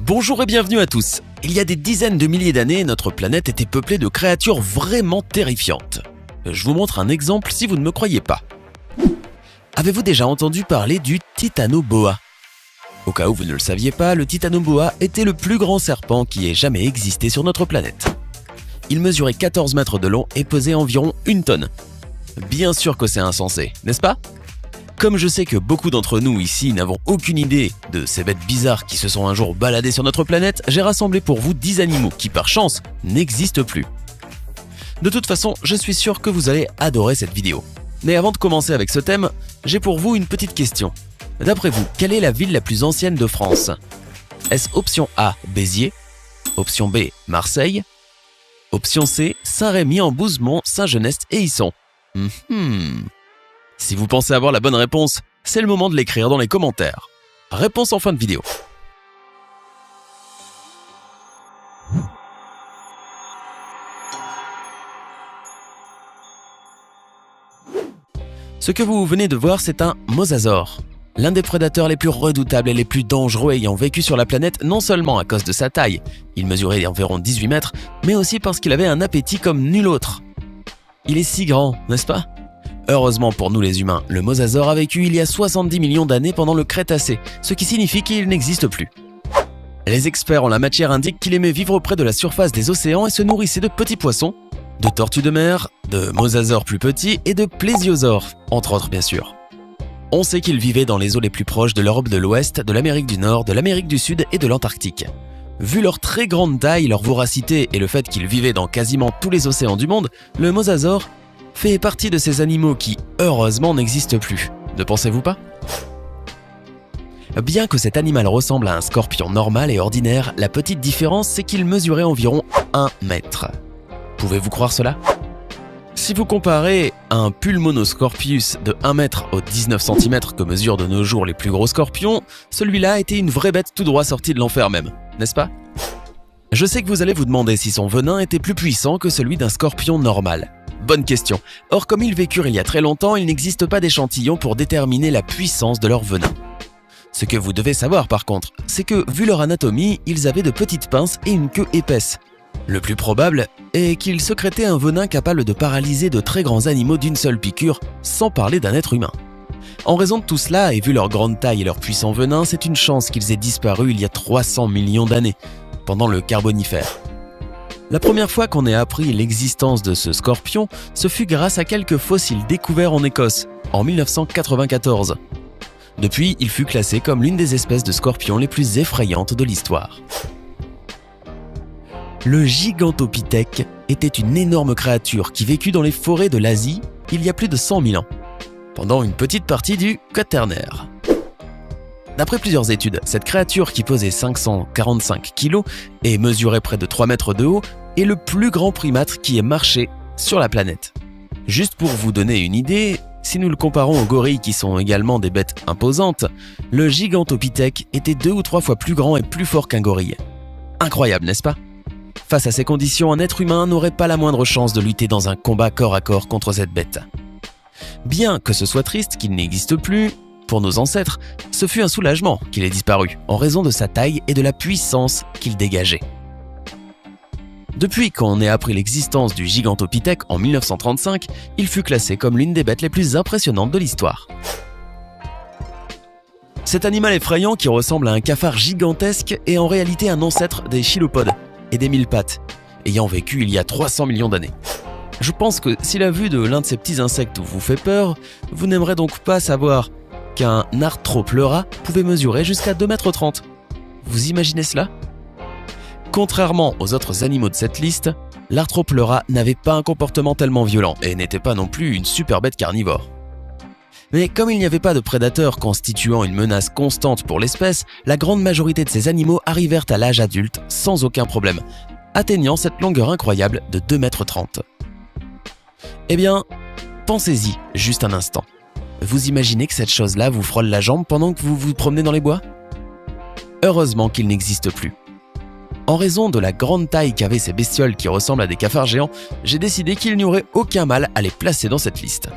Bonjour et bienvenue à tous. Il y a des dizaines de milliers d'années, notre planète était peuplée de créatures vraiment terrifiantes. Je vous montre un exemple si vous ne me croyez pas. Avez-vous déjà entendu parler du Titanoboa ? Au cas où vous ne le saviez pas, le Titanoboa était le plus grand serpent qui ait jamais existé sur notre planète. Il mesurait 14 mètres de long et pesait environ 1 tonne. Bien sûr que c'est insensé, n'est-ce pas ? Comme je sais que beaucoup d'entre nous ici n'avons aucune idée de ces bêtes bizarres qui se sont un jour baladées sur notre planète, j'ai rassemblé pour vous 10 animaux qui par chance n'existent plus. De toute façon, je suis sûr que vous allez adorer cette vidéo. Mais avant de commencer avec ce thème, j'ai pour vous une petite question. D'après vous, quelle est la ville la plus ancienne de France ? Est-ce option A, Béziers ? Option B, Marseille ? Option C, Saint-Rémy-en-Bouzemont, Saint-Genest et Isson. Si vous pensez avoir la bonne réponse, c'est le moment de l'écrire dans les commentaires. Réponse en fin de vidéo. Ce que vous venez de voir, c'est un mosasaure. L'un des prédateurs les plus redoutables et les plus dangereux ayant vécu sur la planète, non seulement à cause de sa taille, il mesurait environ 18 mètres, mais aussi parce qu'il avait un appétit comme nul autre. Il est si grand, n'est-ce pas ? Heureusement pour nous les humains, le mosasaure a vécu il y a 70 millions d'années pendant le Crétacé, ce qui signifie qu'il n'existe plus. Les experts en la matière indiquent qu'il aimait vivre près de la surface des océans et se nourrissait de petits poissons, de tortues de mer, de mosasaures plus petits et de plésiosaures, entre autres bien sûr. On sait qu'il vivait dans les eaux les plus proches de l'Europe de l'Ouest, de l'Amérique du Nord, de l'Amérique du Sud et de l'Antarctique. Vu leur très grande taille, leur voracité et le fait qu'ils vivaient dans quasiment tous les océans du monde, le mosasaure fait partie de ces animaux qui, heureusement, n'existent plus. Ne pensez-vous pas ? Bien que cet animal ressemble à un scorpion normal et ordinaire, la petite différence, c'est qu'il mesurait environ 1 mètre. Pouvez-vous croire cela ? Si vous comparez un Pulmonoscorpius de 1 mètre aux 19 cm que mesurent de nos jours les plus gros scorpions, celui-là était une vraie bête tout droit sortie de l'enfer même, n'est-ce pas ? Je sais que vous allez vous demander si son venin était plus puissant que celui d'un scorpion normal. Bonne question. Or, comme ils vécurent il y a très longtemps, il n'existe pas d'échantillon pour déterminer la puissance de leur venin. Ce que vous devez savoir par contre, c'est que, vu leur anatomie, ils avaient de petites pinces et une queue épaisse. Le plus probable est qu'ils sécrétaient un venin capable de paralyser de très grands animaux d'une seule piqûre, sans parler d'un être humain. En raison de tout cela, et vu leur grande taille et leur puissant venin, c'est une chance qu'ils aient disparu il y a 300 millions d'années, pendant le Carbonifère. La première fois qu'on ait appris l'existence de ce scorpion, ce fut grâce à quelques fossiles découverts en Écosse, en 1994. Depuis, il fut classé comme l'une des espèces de scorpions les plus effrayantes de l'histoire. Le Gigantopithèque était une énorme créature qui vécut dans les forêts de l'Asie il y a plus de 100 000 ans, pendant une petite partie du Quaternaire. D'après plusieurs études, cette créature qui pesait 545 kg et mesurait près de 3 mètres de haut est le plus grand primate qui ait marché sur la planète. Juste pour vous donner une idée, si nous le comparons aux gorilles qui sont également des bêtes imposantes, le Gigantopithèque était 2 ou 3 fois plus grand et plus fort qu'un gorille. Incroyable, n'est-ce pas ? Face à ces conditions, un être humain n'aurait pas la moindre chance de lutter dans un combat corps à corps contre cette bête. Bien que ce soit triste qu'il n'existe plus, pour nos ancêtres, ce fut un soulagement qu'il ait disparu, en raison de sa taille et de la puissance qu'il dégageait. Depuis qu'on ait appris l'existence du Gigantopithèque en 1935, il fut classé comme l'une des bêtes les plus impressionnantes de l'histoire. Cet animal effrayant qui ressemble à un cafard gigantesque est en réalité un ancêtre des chilopodes et des mille pattes, ayant vécu il y a 300 millions d'années. Je pense que si la vue de l'un de ces petits insectes vous fait peur, vous n'aimerez donc pas savoir qu'un arthropleura pouvait mesurer jusqu'à 2,30 m. Vous imaginez cela ? Contrairement aux autres animaux de cette liste, l'arthropleura n'avait pas un comportement tellement violent et n'était pas non plus une super bête carnivore. Mais comme il n'y avait pas de prédateurs constituant une menace constante pour l'espèce, la grande majorité de ces animaux arrivèrent à l'âge adulte sans aucun problème, atteignant cette longueur incroyable de 2,30 m. Eh bien, pensez-y juste un instant. Vous imaginez que cette chose-là vous frôle la jambe pendant que vous vous promenez dans les bois ? Heureusement qu'il n'existe plus. En raison de la grande taille qu'avaient ces bestioles qui ressemblent à des cafards géants, j'ai décidé qu'il n'y aurait aucun mal à les placer dans cette liste.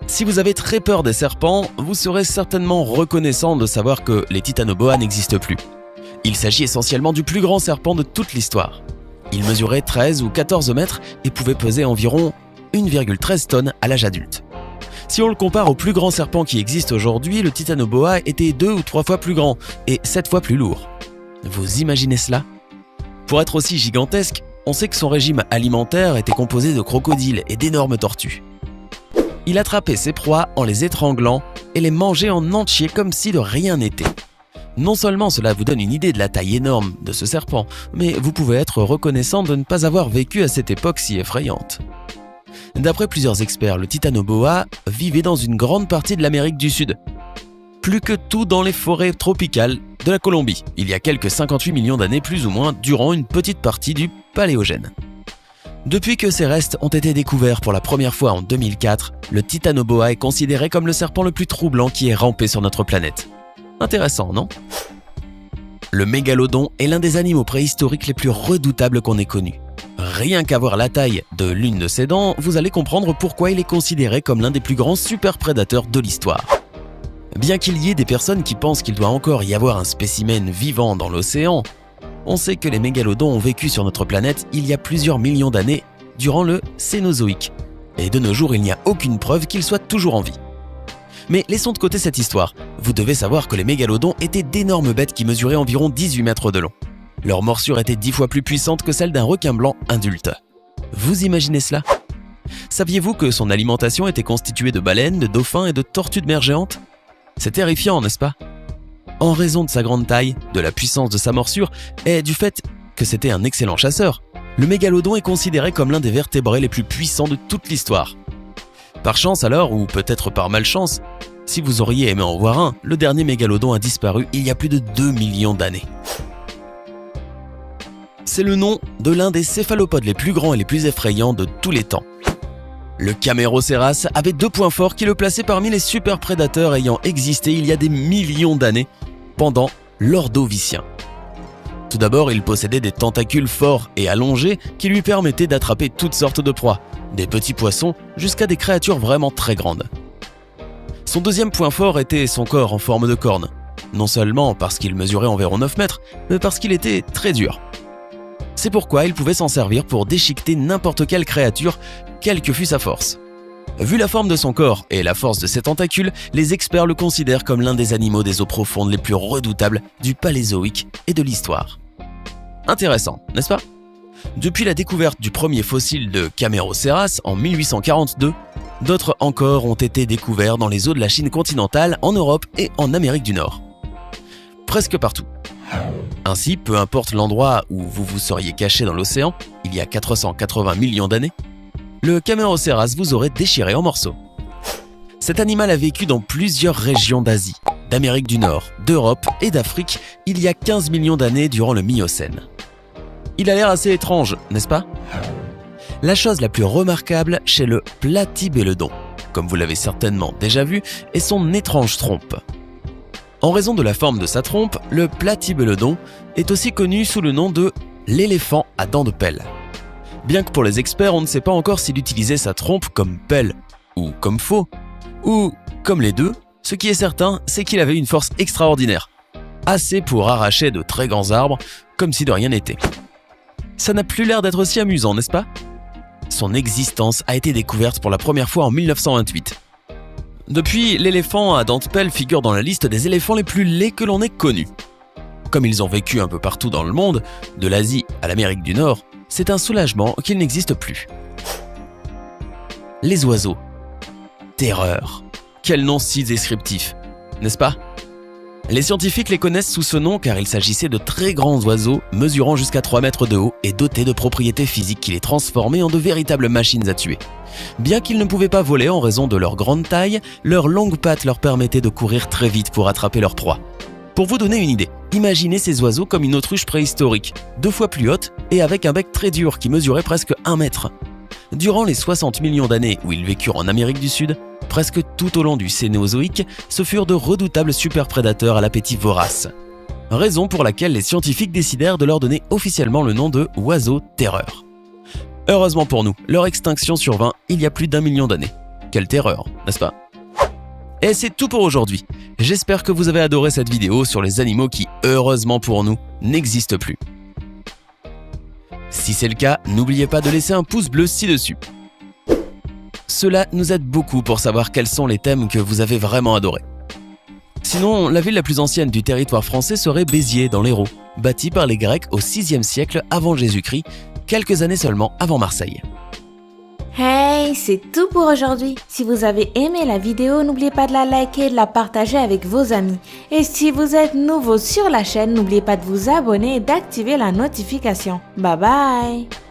Si vous avez très peur des serpents, vous serez certainement reconnaissant de savoir que les Titanoboa n'existent plus. Il s'agit essentiellement du plus grand serpent de toute l'histoire. Il mesurait 13 ou 14 mètres et pouvait peser environ 1,13 tonnes à l'âge adulte. Si on le compare au plus grand serpent qui existe aujourd'hui, le Titanoboa était 2 ou 3 fois plus grand et 7 fois plus lourd. Vous imaginez cela? Pour être aussi gigantesque, on sait que son régime alimentaire était composé de crocodiles et d'énormes tortues. Il attrapait ses proies en les étranglant et les mangeait en entier comme si de rien n'était. Non seulement cela vous donne une idée de la taille énorme de ce serpent, mais vous pouvez être reconnaissant de ne pas avoir vécu à cette époque si effrayante. D'après plusieurs experts, le Titanoboa vivait dans une grande partie de l'Amérique du Sud. Plus que tout dans les forêts tropicales de la Colombie, il y a quelques 58 millions d'années plus ou moins durant une petite partie du Paléogène. Depuis que ces restes ont été découverts pour la première fois en 2004, le Titanoboa est considéré comme le serpent le plus troublant qui ait rampé sur notre planète. Intéressant, non? Le mégalodon est l'un des animaux préhistoriques les plus redoutables qu'on ait connus. Rien qu'à voir la taille de l'une de ses dents, vous allez comprendre pourquoi il est considéré comme l'un des plus grands super-prédateurs de l'histoire. Bien qu'il y ait des personnes qui pensent qu'il doit encore y avoir un spécimen vivant dans l'océan, on sait que les mégalodons ont vécu sur notre planète il y a plusieurs millions d'années, durant le Cénozoïque. Et de nos jours, il n'y a aucune preuve qu'ils soient toujours en vie. Mais laissons de côté cette histoire. Vous devez savoir que les mégalodons étaient d'énormes bêtes qui mesuraient environ 18 mètres de long. Leur morsure était 10 fois plus puissante que celle d'un requin blanc adulte. Vous imaginez cela? Saviez-vous que son alimentation était constituée de baleines, de dauphins et de tortues de mer géantes? C'est terrifiant, n'est-ce pas? En raison de sa grande taille, de la puissance de sa morsure et du fait que c'était un excellent chasseur, le mégalodon est considéré comme l'un des vertébrés les plus puissants de toute l'histoire. Par chance alors, ou peut-être par malchance, si vous auriez aimé en voir un, le dernier mégalodon a disparu il y a plus de 2 millions d'années. C'est le nom de l'un des céphalopodes les plus grands et les plus effrayants de tous les temps. Le Camérocéras avait 2 points forts qui le plaçaient parmi les super prédateurs ayant existé il y a des millions d'années, pendant l'Ordovicien. Tout d'abord, il possédait des tentacules forts et allongés qui lui permettaient d'attraper toutes sortes de proies, des petits poissons jusqu'à des créatures vraiment très grandes. Son deuxième point fort était son corps en forme de corne, non seulement parce qu'il mesurait environ 9 mètres, mais parce qu'il était très dur. C'est pourquoi il pouvait s'en servir pour déchiqueter n'importe quelle créature, quelle que fût sa force. Vu la forme de son corps et la force de ses tentacules, les experts le considèrent comme l'un des animaux des eaux profondes les plus redoutables du Paléozoïque et de l'histoire. Intéressant, n'est-ce pas? Depuis la découverte du premier fossile de Camérocéras en 1842, d'autres encore ont été découverts dans les eaux de la Chine continentale, en Europe et en Amérique du Nord. Presque partout. Ainsi, peu importe l'endroit où vous vous seriez caché dans l'océan, il y a 480 millions d'années, le Camérocéras vous aurait déchiré en morceaux. Cet animal a vécu dans plusieurs régions d'Asie, d'Amérique du Nord, d'Europe et d'Afrique il y a 15 millions d'années durant le Miocène. Il a l'air assez étrange, n'est-ce pas? La chose la plus remarquable chez le platybélodon, comme vous l'avez certainement déjà vu, est son étrange trompe. En raison de la forme de sa trompe, le platybélodon est aussi connu sous le nom de l'éléphant à dents de pelle. Bien que pour les experts, on ne sait pas encore s'il utilisait sa trompe comme pelle, ou comme faux, ou comme les deux, ce qui est certain, c'est qu'il avait une force extraordinaire, assez pour arracher de très grands arbres, comme si de rien n'était. Ça n'a plus l'air d'être aussi amusant, n'est-ce pas? Son existence a été découverte pour la première fois en 1928. Depuis, l'éléphant à dents de pelle figure dans la liste des éléphants les plus laids que l'on ait connus. Comme ils ont vécu un peu partout dans le monde, de l'Asie à l'Amérique du Nord, c'est un soulagement qu'ils n'existent plus. Les oiseaux. Terreur. Quel nom si descriptif, n'est-ce pas? Les scientifiques les connaissent sous ce nom car il s'agissait de très grands oiseaux mesurant jusqu'à 3 mètres de haut et dotés de propriétés physiques qui les transformaient en de véritables machines à tuer. Bien qu'ils ne pouvaient pas voler en raison de leur grande taille, leurs longues pattes leur permettaient de courir très vite pour attraper leur proie. Pour vous donner une idée, imaginez ces oiseaux comme une autruche préhistorique, 2 fois plus haute et avec un bec très dur qui mesurait presque 1 mètre. Durant les 60 millions d'années où ils vécurent en Amérique du Sud, presque tout au long du Cénozoïque, ce furent de redoutables super-prédateurs à l'appétit vorace. Raison pour laquelle les scientifiques décidèrent de leur donner officiellement le nom de oiseaux terreur. Heureusement pour nous, leur extinction survint il y a plus d'1 million d'années. Quelle terreur, n'est-ce pas? Et c'est tout pour aujourd'hui. J'espère que vous avez adoré cette vidéo sur les animaux qui, heureusement pour nous, n'existe plus. Si c'est le cas, n'oubliez pas de laisser un pouce bleu ci-dessus. Cela nous aide beaucoup pour savoir quels sont les thèmes que vous avez vraiment adorés. Sinon, la ville la plus ancienne du territoire français serait Béziers, dans l'Hérault, bâtie par les Grecs au VIe siècle avant Jésus-Christ, quelques années seulement avant Marseille. Hey, c'est tout pour aujourd'hui. Si vous avez aimé la vidéo, n'oubliez pas de la liker et de la partager avec vos amis. Et si vous êtes nouveau sur la chaîne, n'oubliez pas de vous abonner et d'activer la notification. Bye bye!